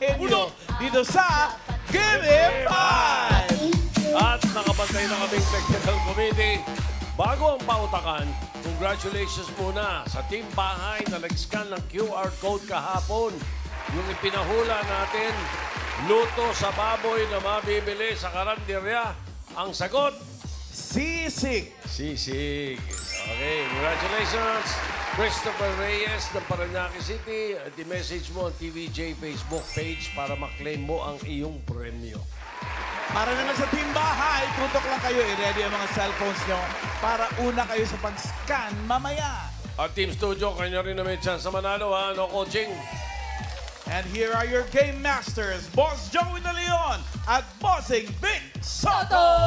Henyo dito sa Give 5! At nakabantay na kaming technical committee. Bago ang pautakan, congratulations muna sa Team Bahay na nag-scan ng QR code kahapon. Yung ipinahula natin, luto sa baboy na mabibili sa karanderya. Ang sagot, Sisig. sisig. Okay, congratulations. Christopher Reyes ng Parañaque City. At i-message mo ang TVJ Facebook page para maklaim mo ang iyong premyo. Para naman sa Team Bahay, tutok lang kayo. I-ready ang mga cellphones nyo para una kayo sa pag-scan mamaya. At Team Studio, kanya rin na may chance sa manalo, ha? No coaching. And here are your game masters, Boss Joey De Leon at Bossing Vic Soto!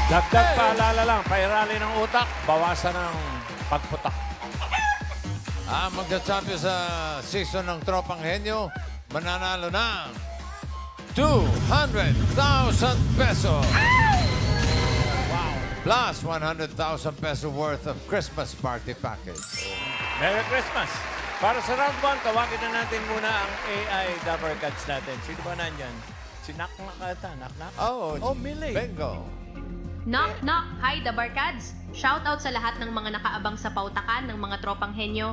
Dagdag paalala lang, pairali ng utak, bawasan ng pagputak. Magka-champion sa season ng Tropang Henyo, mananalo ng 200,000 pesos. Wow. Plus 100,000 pesos worth of Christmas party package. Merry Christmas! Para sa round 1, tawagin na natin muna ang AI Dabber Cats natin. Sino ba nandyan? Si Naknak ata. Naknak? Oh, Millie. Bingo. Knock, knock! Hi, The Barkads! Shoutout sa lahat ng mga nakaabang sa pautakan ng mga tropang henyo.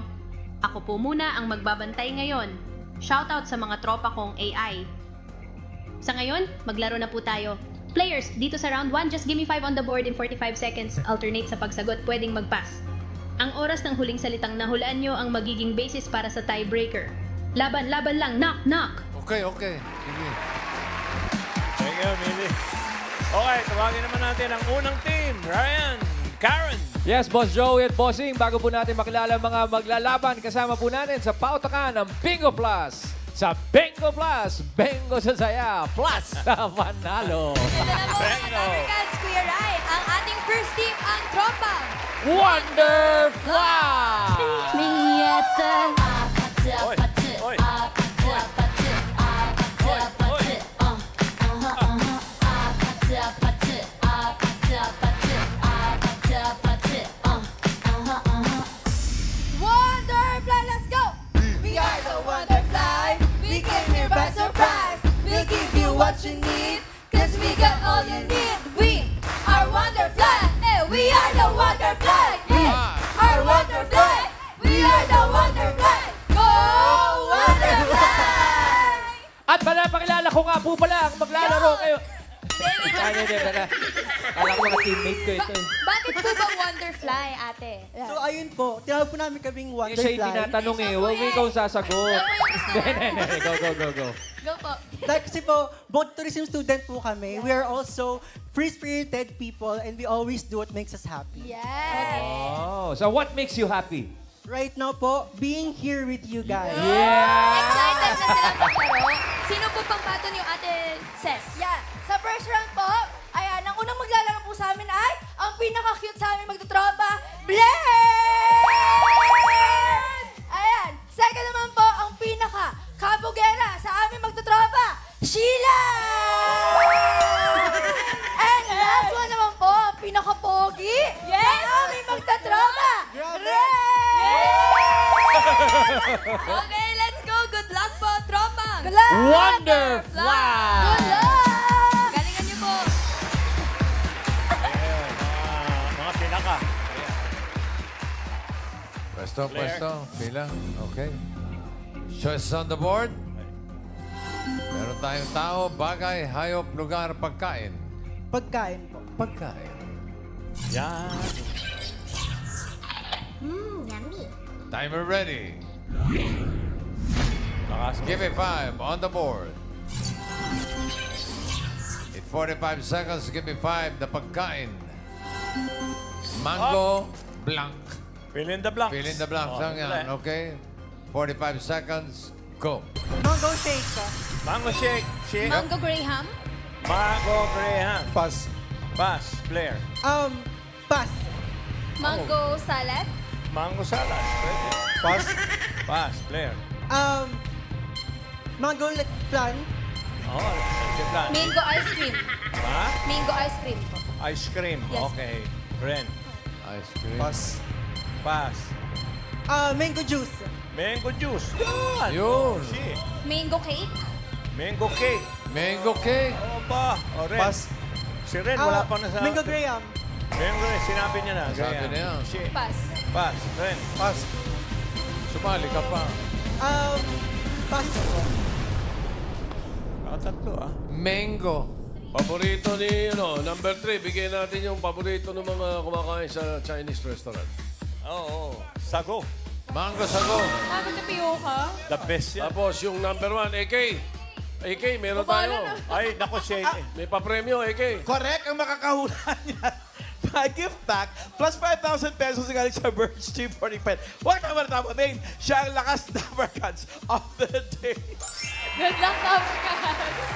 Ako po muna ang magbabantay ngayon. Shoutout sa mga tropa kong AI. Sa ngayon, maglaro na po tayo. Players, dito sa round 1, just give me 5 on the board in 45 seconds. Alternate sa pagsagot, pwedeng mag-pass. Ang oras ng huling salitang nahulaan nyo ang magiging basis para sa tiebreaker. Laban, laban lang! Knock, knock! Okay. Sige. Thank you, Millie. Okay, tawagin naman natin ang unang team. Ryan, Karen. Yes, Boss Joey at Bossing. Bago po natin makilala ang mga maglalaban, kasama po natin sa pautakan ng Bingo Plus. Sa Bingo Plus, Bingo sa saya, plus sa manalo. Bingo. Kuya Rai, ang ating first team, ang Tropang Wonderfly! Oy. Wonderfly, let's go! We are the Wonderfly. We came here by surprise. We'll give you what you need, cause we got all you need. We are Wonderfly. Hey, we are the Wonderfly. Hey, our Wonderfly. We are the Wonderfly. Go Wonderfly! At pakilala ko nga po pala ang maglalaro kayo. Hindi. Kala ko mga teammate ko ito. Bakit po ba Wonderfly, ate? So ayun po, tinawag po namin kaming Siya yung Wonderfly. tinatanong eh. Huwag ikaw sasagot. Hindi. Go. Go po. Dahil kasi po, both tourism student po kami. We are also free-spirited people and we always do what makes us happy. Yes. Oh, so what makes you happy? Right now po, being here with you guys. Excited na silang maglaro. Sino po pang baton yung ate Ses? Yeah. Sa first round po, ayan, ang unang maglalaro po sa amin ay ang pinaka-cute sa amin magtutropa, Blend! Ayan. Second naman po, ang pinaka-kabugera sa amin magtutropa, Sheila! And last one naman po, ang pinaka-pogi sa amin magtutropa, Ray! Okay, let's go. Good luck po, Tropang. Good luck! Wonderfly! Good luck! Galingan niyo po. Ayun, mga pinaka. Pwesto. Pila. Okay. Choices on the board. Meron tayong tao, bagay, hayop, lugar, pagkain. Pagkain po. Pagkain. Yan. Timer ready. Lakas mo. Give me 5 on the board. In 45 seconds, give me 5 na pagkain. Mango, blank. Fill in the blanks. Fill in the blanks lang yan, okay? 45 seconds, go. Mango shake po. Mango shake. Mango Graham. Mango Graham. Pass. Pass, Blair. Pass. Mango salad. Mango salad. Pwede. Pass. Pass, Blair. Mango flan. Oh, sige plan. Mango ice cream. Ha? Mango ice cream po. Ice cream. Yes. Okay. Ren. Ice cream. Pass. Pass. Mango juice. Mango juice. Yan. Yun. Si. Mango cake. Mango cake. Mango cake. Oo ba? O, Ren. Pas. Si Ren, wala pa na sa... Mango graham. Mango Ren, sinabi niya na. Sabi Ganyan. na yan. Si. Pass. Pas. Ren. Pas. Sumali ka pa. Pass po. Nakatatlo, ah. Mango. Paborito ni, number 3. Bigyan natin yung paborito ng mga kumakain sa Chinese restaurant. Oo. Sago. Mango sago. Sabi na Pioka. The best yan. Tapos yung number 1, AK. AK, meron tayo. Ay, naku siya. May papremyo, AK. Correct ang makakahula niya. Gift pack plus 5,000 pesos galing sa Birch Tree 45. Huwag naman na main. Siya ang lakas Dapper Cats of the day. Good luck, Dappercats.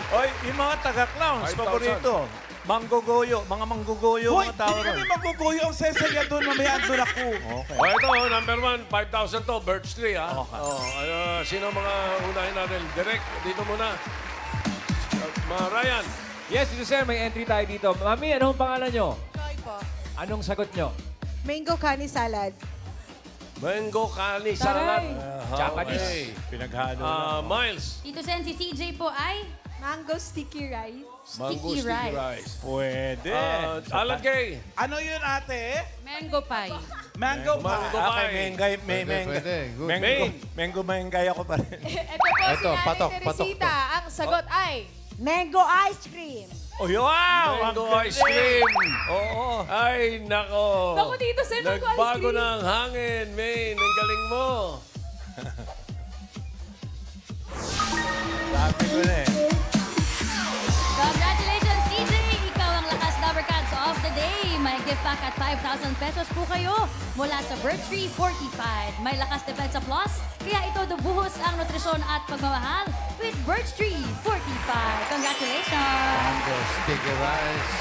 Oy, yung mga taga-clowns, 5,000. paborito. Manggogoyo, mga manggogoyo, Hoy, mga tao hindi kami ron. maguguyo ang sesaya doon. Mamaya andun ako. Okay. O ito, number 1, 5,000 to, Birch Tree, ha? Okay. Sino mga unahin natin? Direct, dito muna. Ryan. Yes, dito sir, may entry tayo dito. Mami, anong pangalan nyo? Joy po. Anong sagot nyo? Mango kani salad. Mango Kani Salad. Japanese. Okay. Pinaghalo lang. Miles. Tito Sen, si CJ po ay Mango sticky rice. Mango Sticky Sticky rice. Rice. Pwede. Alan Kay. Ano yun, ate? Mango pie. Mango Mango pie. Okay, pie. mengay, may Pwede, mengay. pwede. Good. Mango mengay ako pa rin. Ito po Ito, si patok, Nanay patok Teresita. Ang sagot ay mango ice cream. Oh, wow! Mango Ang ice galing. cream. Oo. Ay, nako. Naku, Tito Sen, mango ice Nagbago cream. na ang hangin, Maine. Ang galing mo. Sabi ko na eh. Congratulations, CJ! Ikaw ang lakas Dappercats of the day. May gift pack at 5,000 pesos po kayo mula sa Birch Tree 45. May lakas Depensa Plus, kaya ito dubuhos ang nutrisyon at pagmamahal with Birch Tree 45. Congratulations! Mango sticky rice.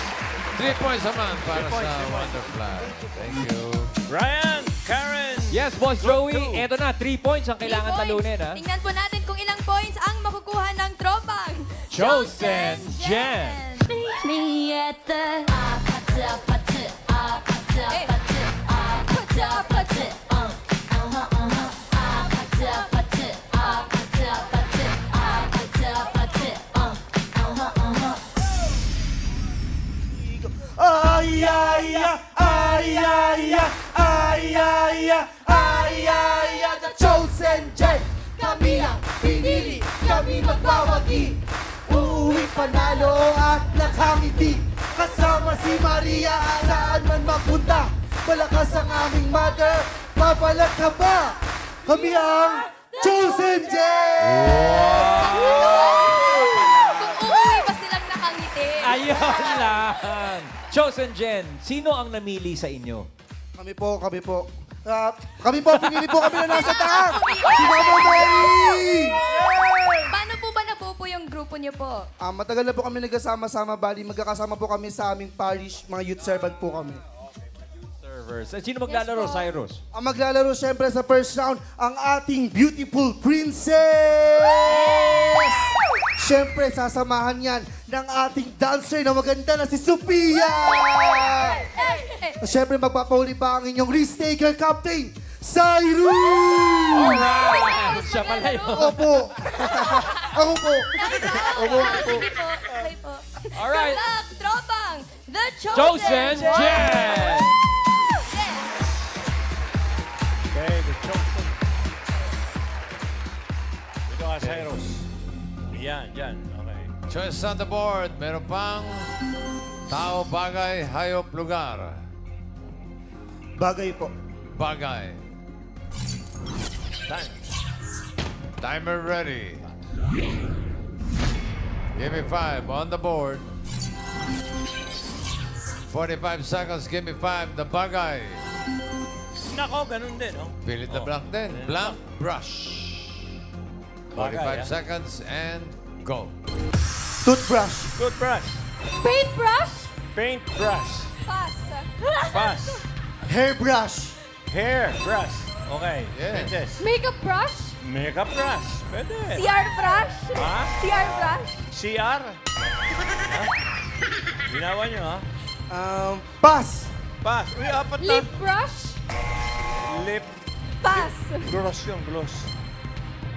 3 points naman para sa Wonderfly. Thank you. Ryan, Karen. Yes, Boss Joey. Eto na, 3 points ang kailangan talunin, ha? Tingnan po natin kung ilang points ang makukuha ng tropang Chosen Jen. Meet me at the Ay, ay, ay, ay, ay, ay, ay, ay, The chosen Jen. Kami ang pinili, kami magbawagi. Uuwi panalo at nakangiti. Kasama si Maria, saan man mapunta. Malakas ang aming mother, mapalag ka ba? Kami ang chosen Jen! Kung uuwi ba silang nakangiti? Ayun lang. Chosen Jen, sino ang namili sa inyo? Kami po. Kami po, pinili po kami na nasa taas! Si Mama Mary! Paano po ba napupo yung grupo niyo po? Matagal na po kami nagkasama-sama, bali magkakasama po kami sa aming parish, mga youth servant po kami. Servers. At sino maglalaro, Yes, po. Cyrus? Ang maglalaro syempre sa first round, ang ating beautiful princess! Syempre, sasamahan yan ng ating dancer na maganda na si Sophia! Syempre, magpapauli pa ang inyong risk taker captain, Cyrus! Alright! Siya pala yun. Opo. Ako po. Opo. Sige po. Okay po. Alright. Good luck, tropang! The Chosen Jen! Okay, the chosen. Ito ka, Cyrus. Yan, yan. Okay. Choice on the board. Meron pang tao, bagay, hayop, lugar. Bagay po. Bagay. Time. Timer ready. Give me 5 on the board. 45 seconds, give me 5. The bagay. Nako, ganun din, oh. Pilit na blank din. Blank brush. 45 Bagay, seconds and go. Toothbrush. Toothbrush. Paintbrush? Paintbrush. Pass. Pass. Hairbrush. Hair brush. Okay. Yeah. Princess. Makeup brush? Makeup brush. Pwede. CR brush? Ha? CR brush? CR? Ha? Ginawa nyo, ha? Pass. Pass. Uy, apat na. Lip brush? Lip Pass. Gloss yun, gloss.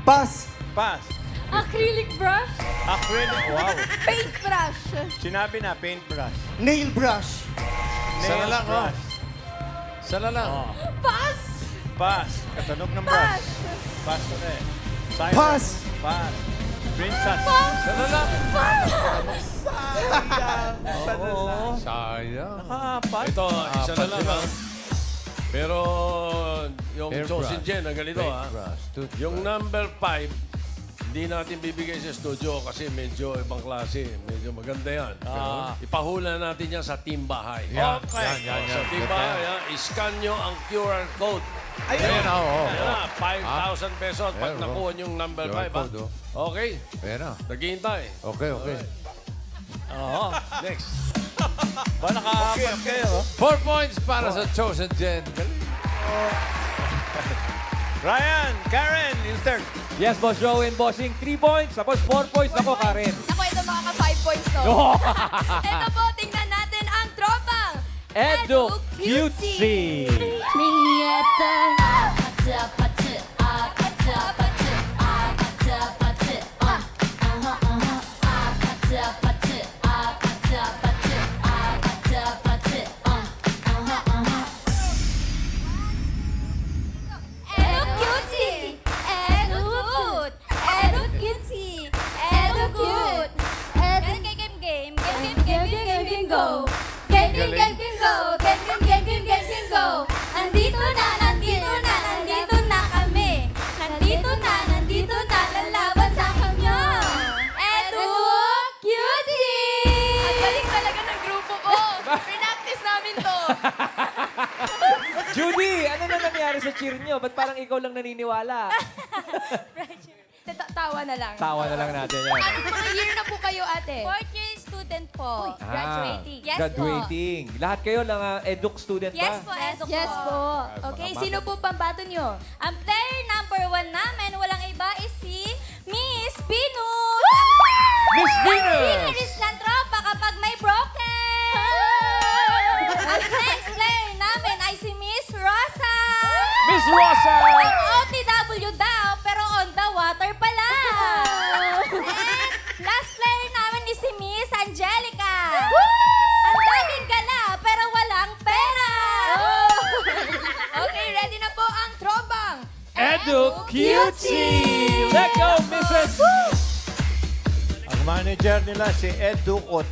Pass. Pass. Acrylic brush. Acrylic, wow. Paint brush. Sinabi na, paintbrush. Nail brush. Sana lang, oh. brush. Sana lang. Oh. Pass. Pass. Katunog ng Pass. brush. Pass ulit. Silence. Pass. Pass. Princess. Sana lang. Oo. Sayang. Nakapat. Ito, isa na lang, sila. ha? Pero yung Airbrush. chosen Jen, ang ganito, ha? Paintbrush, toothbrush. Yung number 5, hindi natin bibigay sa studio kasi medyo ibang klase. Medyo maganda yan. Ipahula natin yan sa team bahay. Yan, Okay. yan. Sa team bahay, ha? I-scan nyo ang QR code. Ayan, oo. Ayan na, 5,000 pesos pag Ayan, nakuha nyo yung number QR 5, ha? code, oh. Okay, Ayan na. naghihintay. Okay. Oo. Next. Ba, nakaapat kayo. 4 points para sa chosen Jen. Ryan, Karen, yung third. Yes, Boss Joey and Bossing. 3 points. Tapos 4 points. Ako, Karen. Ako, ito makaka 5 points to. Ito po, tingnan natin ang tropang Edu Cutesy. Edu cutesy! Edu cute! Edu cutesy! Edu cute! Edu game go! Game go! Nandito na kami! Nandito na, lalaban sa kanyo! Edu cutesy! Ang galing talaga ng grupo ko! Pinaktis namin to! Judy, ano na nangyari sa cheer nyo? Ba't parang ikaw lang naniniwala? Tawa na lang. Tawa na lang natin yan. Anong mga year na po kayo, ate? Fourth year student po. Graduating. Yes Graduating. Lahat kayo lang eduk student Yes ba? po, Edo Yes po. Okay, sino po pambato nyo? Ang player number 1 namin, walang iba, is si Miss Venus! Miss Venus! Series ng tropa kapag may broken! Ang next player namin ay si Miss Rosa! Miss Rosa! Ang OTW daw, pero on the water pala! And last player namin is si Miss Angelica! Ang daming gala, pero walang pera! Okay, ready na po ang tropang Edu Cutesy! Let go, Mrs. Ang manager nila si Ed Ducot.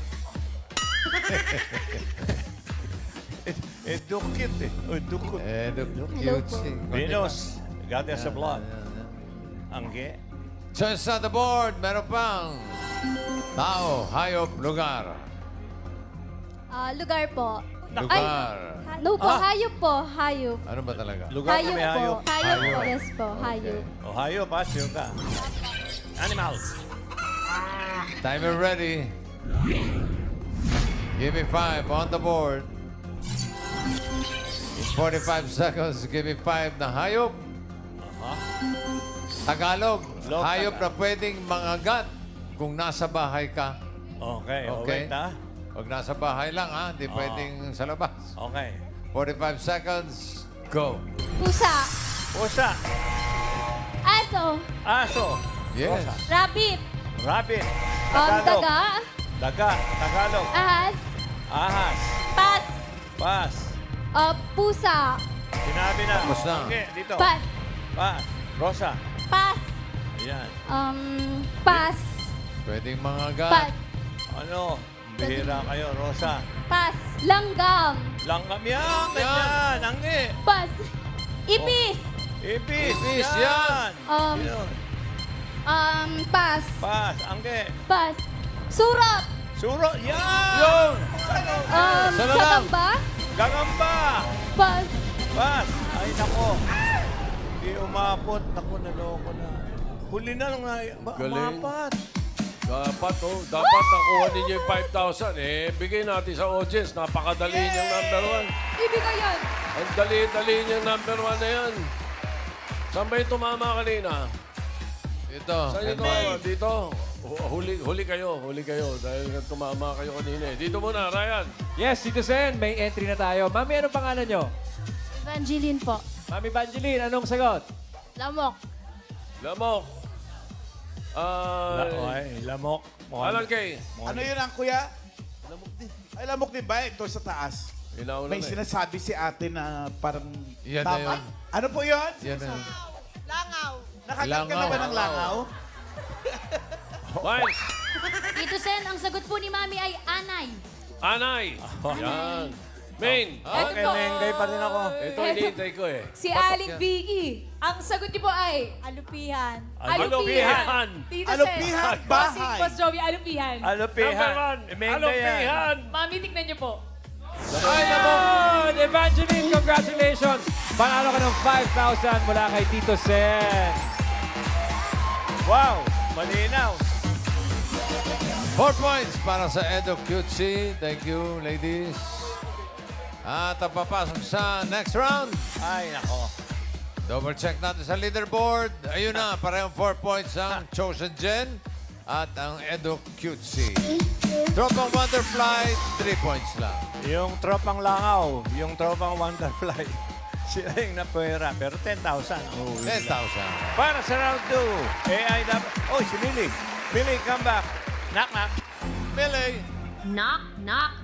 Ed Ducot eh. Ed Ducot. Cutesy. Venus. Got us a block. Angge. Choice on the board. Meron pang tao, hayop, lugar. Lugar po. Lugar. No po, hayop po. Hayop. Ano ba talaga? Lugar na may hayop. Hayop po. Hayop. Yes po, hayop. O hayop ha, sure ka. Animals. Timer ready. Give me 5 on the board. In 45 seconds, give me 5 na hayop. Tagalog. Log, Hayop na pwedeng mangagat kung nasa bahay ka. Okay, Okay. wait ha. Huwag nasa bahay lang, ha? Hindi pwedeng sa labas. Okay. 45 seconds, go. Pusa. Pusa. Aso. Aso. Yes. Rabbit. Rabbit. Tagalog. Daga. Daga. Tagalog. Ahas. Ahas. Pas. Pas. Pusa. Sinabi na. Tapos na. Okay, dito. Pas. Pas. Rosa. Pas. Ayan. Pas. Pwedeng mangagat. Pas. Ano? Bihira kayo, Rosa. Pas. Langgam. Langgam yan. Ganyan. Angge. Pas. Ipis. Ipis. Ipis, yan. Um, Yun. Pas. Pas. Angge. Pas. Surot. Suro. Yan. Yun! Sana lang. Katamba. Gagamba. Pas. Pas. Ay, nako. Hindi umapot. Nako, naloko na. Huli na lang nga. Galing. Umapat. Dapat, dapat nakuha ninyo yung 5,000. Bigay natin sa audience. Napakadali niyang number 1. Ibigay yan. Ang dali-dali niyang number 1 na yan. Saan ba yung tumama kanina? Ito. Saan yung tumama? Dito. Huli kayo. Dahil tumama kayo kanina. Dito muna, Ryan. Yes, citizen, may entry na tayo. Mami, anong pangalan nyo? Evangeline po. Mami Banjeline, anong sagot? Lamok. Lamok. Lamok. Alan Kay. Ano yun ang kuya? Lamok din. Ay, lamok din ba? Ito sa taas. Inauna May na eh. sinasabi si ate na parang Yan na yun. Ano po yun? Yan na. Nakagat ka na ba ng langaw? Miles. Tito Sen, ang sagot po ni Mami ay anay. Anay. Yan. Main. Okay, Mengay pa rin ako. Ito hinihintay ko eh. Si Aling Vicky, ang sagot niyo po ay Alupihan. Alupihan. Tito Alupihan, Sen. bahay. Boss Joey, alupihan. Alupihan. Number 1. Mengay yan. Alupihan. Mami, tignan niyo po. Ayun! Evangeline, congratulations! Panalo ka ng 5,000 mula kay Tito Sen. Wow, malinaw. 4 points para sa Edo Cutesy. Thank you, ladies. At ang papasok sa next round. Ay, nako. Double check natin sa leaderboard. Ayun na, parehong 4 points ang Chosen Gen at ang Edo Cutesy. Tropang Wonderfly, 3 points lang. Yung tropang langaw, yung tropang Wonderfly, sila yung napwera. Pero 10,000 ang uhuli. 10,000. Para sa round 2, AI dapat... Oh, si Millie. Millie, come back. Knock, knock. Millie. Knock, knock.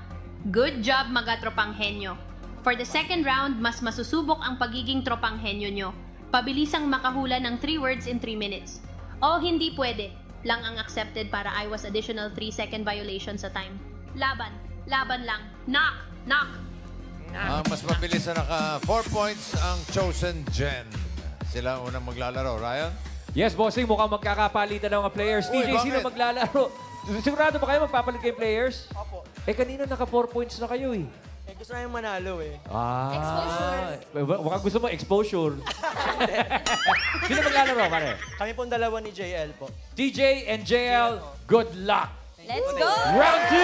Good job, mga tropanghenyo. For the second round, mas masusubok ang pagiging tropanghenyo nyo. Pabilisang makahula ng 3 words in 3 minutes. O hindi pwede. Lang ang accepted para iwas additional 3-second violation sa time. Laban. Laban lang. Knock, knock. Ang mas mabilis na naka 4 points ang Chosen Gen. Sila ang unang maglalaro. Ryan? Yes, bossing, mukhang magkakapalitan ng mga players. Uy, TJ, sino bakit? maglalaro? Sigurado ba kayo magpapalit kayong players? Opo. Eh, kanina naka 4 points na kayo eh. Eh, gusto na yung manalo eh. Ah. Baka gusto mo exposure. Sino maglalaro, pare? Kami pong dalawa ni JL po. TJ and JL, good luck. Let's go! Round 2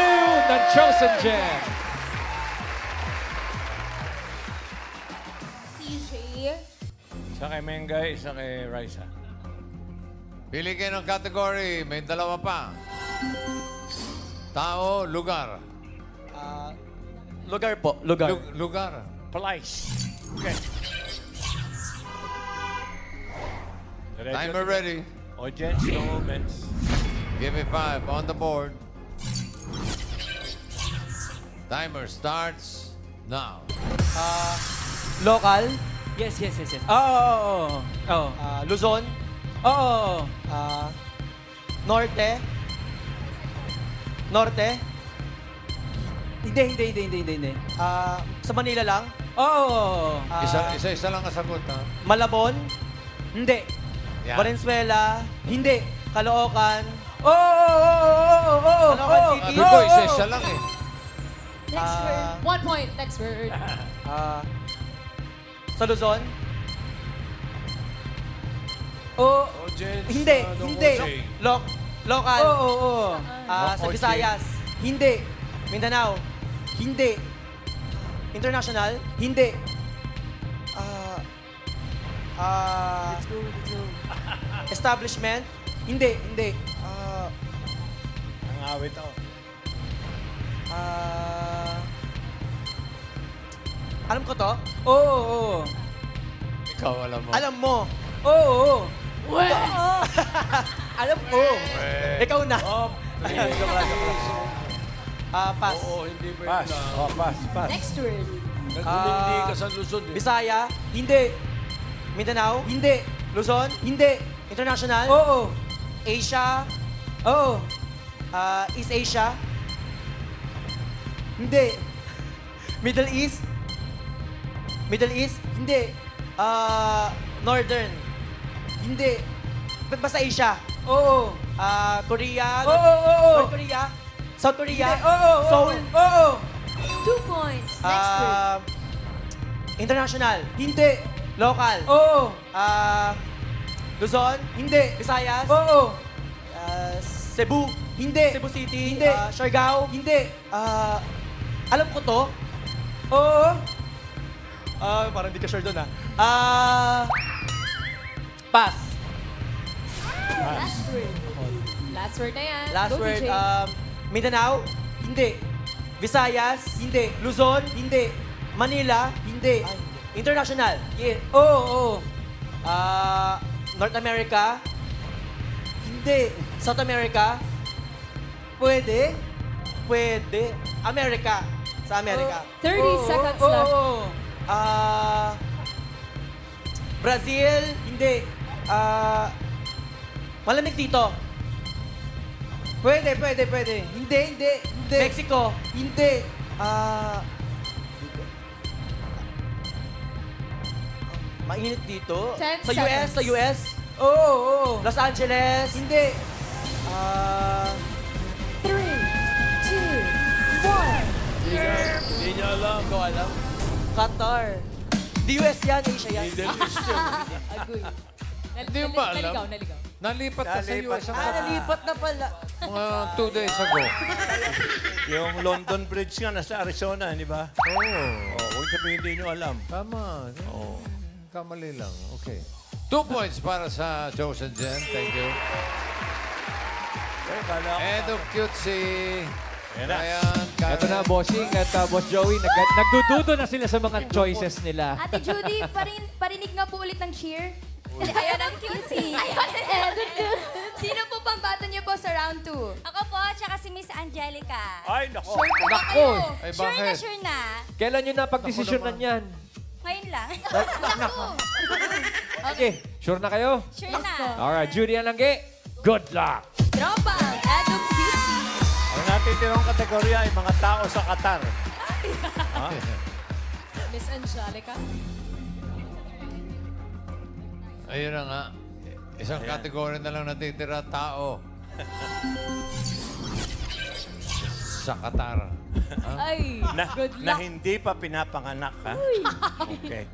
ng Chosen Gen. TJ. Isa kay Mengay, isa kay Raisa. Pili kayo ng category. May dalawa pa. Tao, lugar. Lugar po, lugar. Lugar. Place. Okay. Timer ready. Audience, no moments. Give me 5 on the board. Timer starts now. Local. Yes. Oo. Luzon. Oo. Norte. Norte. Hindi. Sa Manila lang. Oo. Isa lang ang sagot, ha? Malabon. Hindi. Yan. Valenzuela. Hindi. Caloocan. Oo. Caloocan City. Sabi ko, isa lang eh. Next word. 1 point. Next word. Sa Luzon. Oo. Audience. Hindi. Local. Oo. Sa Visayas. Hindi. Mindanao. Hindi. International. Hindi. Let's go. Establishment. Hindi. Ang awit ako. Alam ko to? Oo. Ikaw alam mo. Alam mo. Oo. Alam ko. Ikaw na. Oh, Pass. Oo, hindi mo Pass. yun na. Oh, pass. Next word. Nagumindi ka sa Luzon eh. Bisaya. Hindi. Mindanao. Hindi. Luzon. Hindi. International. Oo. Asia. Oo. East Asia. Hindi. Middle East. Hindi. Northern. Hindi. Basta Asia. Oo. Korea. Oo. North Korea. South Korea. Oo. Seoul. Oo. 2 points. Next word. International. Hindi. Local. Oo. Luzon. Hindi. Visayas. Oo. Cebu. Hindi. Cebu City. Hindi. Siargao. Hindi. Alam ko to. Oo. Parang hindi ka sure doon Pass. Last word. Last word na yan. Last Go, word. TJ. Mindanao. Hindi. Visayas. Hindi. Luzon. Hindi. Manila. Hindi. International. Oo. North America. Hindi. South America. Pwede. America. Sa America. 30 seconds left. Brazil. Hindi. Malamig dito. Pwede. Hindi. Mexico. Hindi. Mainit dito. 10 Sa US. seconds. Sa US. Oo. Los Angeles. Hindi. 3, 2, 1. Hindi niya alam. Ko alam. Qatar. The US yan, Asia yan. Middle East yan. Agoy. Hindi mo ba alam? Naligaw. Nalipat na sa US. Nalipat na pala. Mga 2 days ago. Yung London Bridge nga, nasa Arizona, di ba? Oo. Huwag sabihin hindi nyo alam. Tama. Kamali lang. Okay. 2 points para sa Chosen Jen. Thank you. Edo Cutesy. Ryan, Ito na, bossing at Boss Joey. Nagdududo na sila sa mga choices nila. Ate Judy, parinig nga po ulit ng cheer. Ayun ang cutie. Sino po pambato niyo po sa round 2? Ako po, tsaka si Miss Angelica. Ay, nako. Sure po ba Nako. kayo? Ay, Sure na, bakit? sure na. Kailan nyo na pagdesisyonan yan? Ngayon lang. Okay, sure na kayo? Sure na. Alright, Judy Alangge, good luck! Tropang Edo Cutie. Ang natitirong kategorya ay mga tao sa Qatar. Miss Angelica. Ayun na nga. Isang kategory na lang natitira, tao. Sa Qatar. Ay, good Na luck. hindi pa pinapanganak, ha? Okay.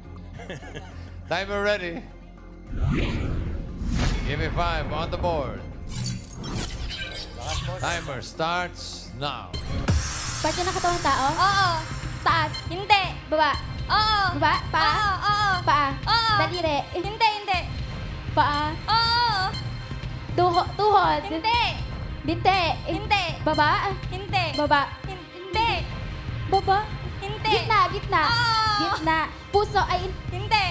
Timer ready. Give me 5 on the board. Timer starts now. Parte na katawang tao? Oo. Taas. Hindi. Baba. Oo. Baba. Paa. Oo. Paa. Oo. Daliri. Hindi. Paa. Oo. Tuhod. Hindi. Binte. Hindi. Baba. Hindi. Baba. Hindi. Baba. Hindi. Gitna. Oo. Gitna. Puso ay Hindi.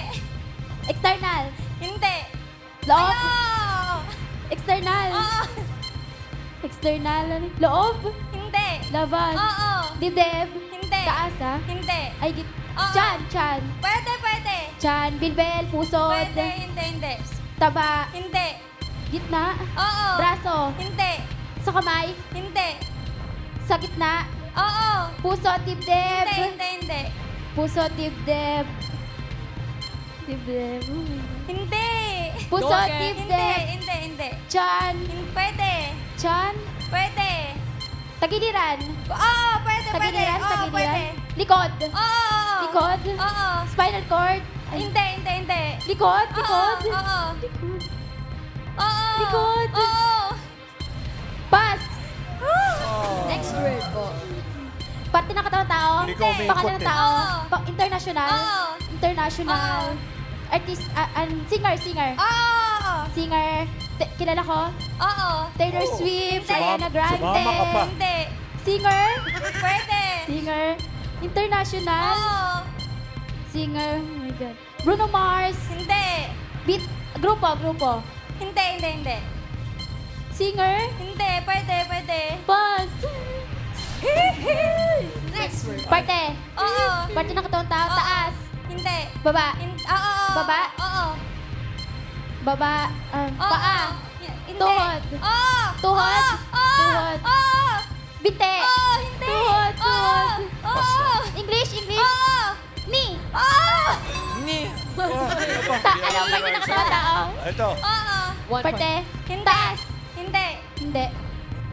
external. Hindi. Loob. Oo. External. Oo. External. Loob. Hindi. Labas. Oo. Dibdib. Hindi. Taas ah. Hindi. Ay, Oo. Chan. Pwede. Chan. Bilbel. Pusod. Hindi. Taba. Hindi. Gitna. Oo. Braso. Hindi. Sa kamay. Hindi. Sa gitna. Oo. Puso. Dibdib. Hindi. Puso. Dibdib. Dibdib. Oh my God. Hindi. Puso. Go again. Dibdib. Hindi. Chan. Pwede. Chan. Pwede. Tagiliran. Oo, pwede. Tagiliran. Oo, pwede. Likod. Oo. Likod. Oo. Spinal cord. Hindi. Likod. Oo. Likod. Oo. Likod. Oo. Pass. Next word po. Parte ng katawang tao. Hindi ko umiikot Pangalan ng eh. tao. Oo. International. Oo. International. Artist. Singer. Oo. Singer. Kilala ko. Oo. Taylor Swift. Ariana Grande. sumama ka pa. Hindi. Singer. Pwede. Singer. International. Oo. Singer. Oh my God. Bruno Mars. Hindi. Beat. Grupo. Hindi. Singer. Hindi. Pwede. Pass. Next word. Parte. Oo. Parte ng katawang tao. Oo. Taas. Hindi. Baba. Oo. Baba. Oo. Baba. Oo. Paa. Hindi. Tuhod. Oo. Tuhod. Oo. Tuhod. Oo. Binte. Oo. Hindi. Tuhod. Tuhod. Oo. English. Oo. Knee. Oo. Ano ba yung nakatawang tao? Ito. Oo. One Parte. Hindi. Taas. Hindi. Hindi.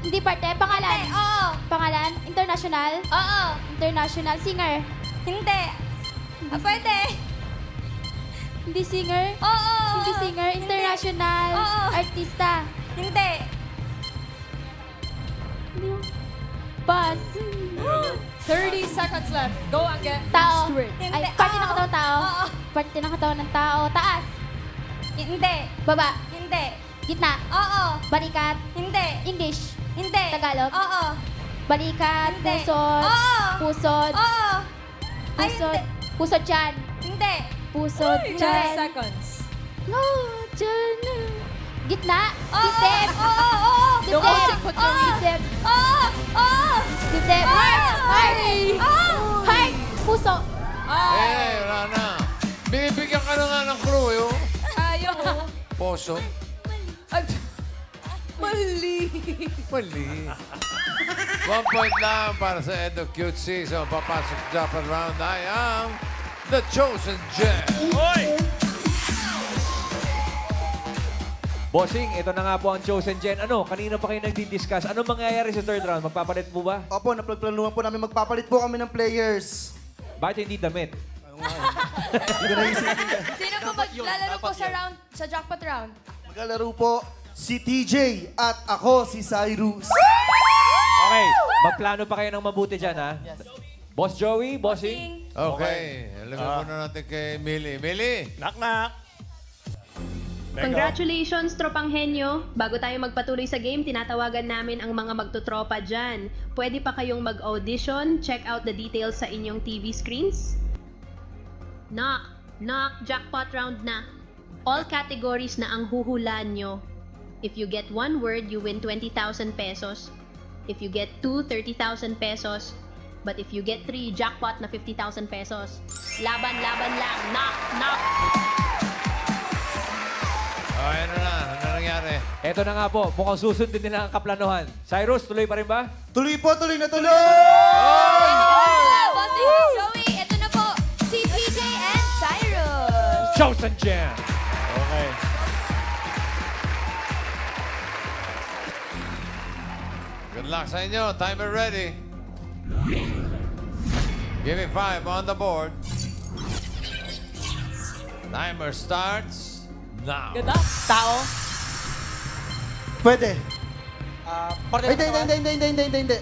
Hindi parte. Pangalan. Hindi. Oo. Pangalan. International. Oo. International. Singer. Hindi. Pwede. Hindi singer. Oo. Hindi singer. International. Oo. Artista. Hindi. Pass. 30 seconds left. Go again. Tao. Next word. Hindi. Ay, parte ng katawang tao. Oo. Parte ng katawan ng tao. Taas. Hindi. Baba. Hindi. Gitna. Oo. Balikat. Hindi. English. Hindi. Tagalog. Oo. Balikat. Hindi. Pusod. Oo. Pusod. Oo. Ay, Pusod. hindi. Pusod dyan. Hindi. puso, 10 tiyan. seconds. No, tiyan. Gitna, Oo, dibdib. Don't Dibdib. put your Dibdib. Oo! Dibdib. Heart. Heart. Puso. Eh, wala na. Binibigyan ka na nga ng clue, eh, oh. Ayaw. Poso. Mali. Mali. 1 point lang para sa Edo Cutesy. So, papasok sa jackpot round ay ang The Chosen Gem. Bossing, ito na nga po ang Chosen Gen. Ano, kanina pa kayo nagdi-discuss. Anong mangyayari sa third round? Magpapalit po ba? Opo, napagplanuhan po namin magpapalit po kami ng players. Bakit hindi damit? Hindi ko naisipin ka. Sino po maglalaro po sa jackpot round? Maglalaro po si TJ at ako si Cyrus. Okay, magplano pa kayo ng mabuti dyan, ha? Boss Joey, Bossing. Okay. Alam muna natin kay Millie. Millie! Knock-knock. Congratulations, Tropang Henyo! Bago tayo magpatuloy sa game, tinatawagan namin ang mga magtutropa dyan. Pwede pa kayong mag-audition, check out the details sa inyong TV screens. Knock! Knock! Jackpot round na! All categories na ang huhulaan nyo. If you get 1 word, you win 20,000 pesos. If you get 2, 30,000 pesos. But if you get 3, jackpot na 50,000 pesos. Laban, laban lang! Knock! Knock! Okay, ano na? Ano nangyari? Ito na nga po, mukhang susundin nila ang kaplanuhan. Cyrus, tuloy pa rin ba? Tuloy po, tuloy na tuloy! Bossing Joey, ito na po si PJ and Cyrus. Chosen Gen! Okay. Good luck sa inyo. Timer ready. Give me 5 on the board. Timer starts now. Ganda. Tao. Pwede. Parte ng katawan. Hindi.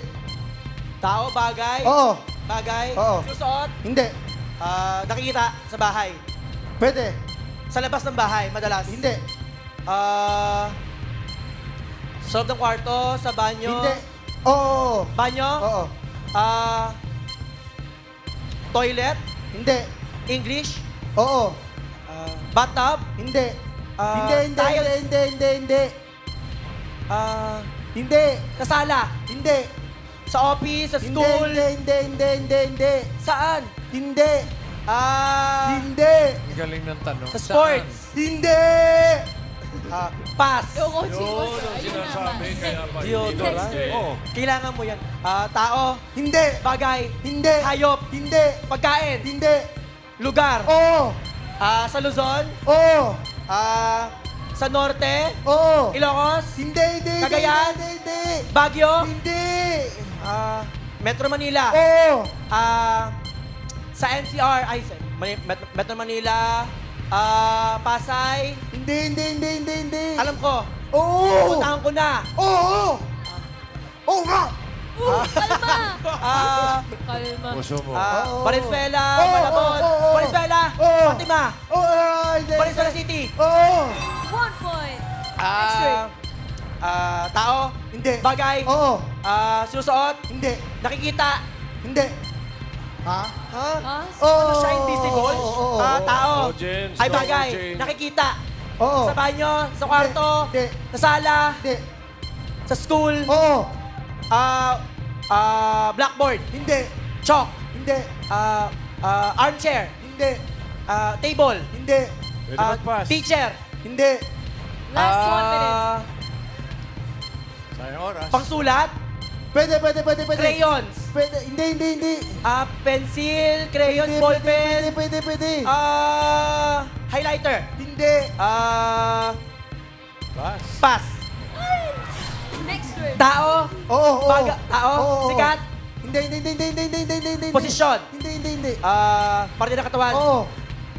Tao, bagay. Oo. Bagay. Oo. Susuot. Hindi. Nakikita sa bahay. Pwede. Sa labas ng bahay, madalas. Hindi. Sa loob ng kwarto, sa banyo. Hindi. Oo. Banyo? Oo. Toilet? Hindi. English? Oo. Bathtub? Hindi. Hindi. Tiles? Hindi. Sa sala? Hindi. Sa office? Sa school? Hindi. Saan? Hindi. Hindi. Ang galing ng tanong. Sa sports? Hindi. Pass. Yun ang sinasabi, kaya pa Deodorant? hindi. Oo. Kailangan mo yan. Tao? Hindi. Bagay? Hindi. Hayop? Hindi. Pagkain? Hindi. Lugar? Oo. Sa Luzon? Oo. Sa Norte? Oo. Ilocos? Hindi. Cagayan? Hindi. Baguio? Hindi. Metro Manila? Oo. Sa NCR? Metro Manila? Pasay? Hindi. Alam ko. Oo. Puntahan ko na. Oo. Oo nga. Kalma. Puso mo. Valenzuela, Malabon, Valenzuela, Fatima, Valenzuela City. Oo. 1 point. Tao? Hindi. Bagay? Oo. Sinusuot? Hindi. Nakikita? Hindi. Ha? Ano siya invisible? Tao? Oh, Jen, Ay slow, bagay? Jen. Nakikita? Oo. Sa banyo? Sa kwarto? Hindi. Sa sala? Hindi. Sa school? Oo. Blackboard? Hindi. Chalk? Hindi. Armchair? Hindi. Table? Hindi. Pwede mag-pass. Teacher? Hindi. Last 1 minute. Sayang oras. Pangsulat? Pwede. Crayons? Pwede. Hindi. Pencil? Crayons? Ballpen? Pwede. Highlighter? Hindi. Pass. Next word. Tao? Oo. Tao? Oo. Sikat? Hindi. Posisyon? Hindi. Parte ng katawan? Oo.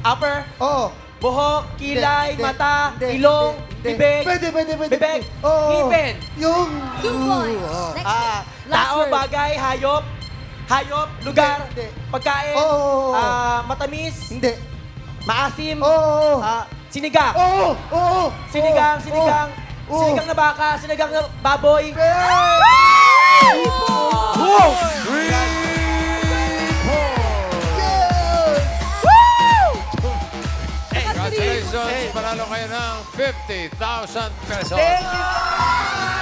Upper? Oo. Buhok? Kilay? Hindi. Mata? Hindi. Ilong? Hindi. Bibig? Pwede. Bibig? Oo. Ngipin? Yung. 2 points. Next word. Last Tao? word. Bagay? Hayop? Lugar? Hindi. Pagkain? Oo. Matamis? Hindi. Maasim? Oo. Sinigang? Oo. Sinigang Oo. Sinigang na baka? Sinigang na baboy? panalo kayo ng 50,000 pesos. Thank you.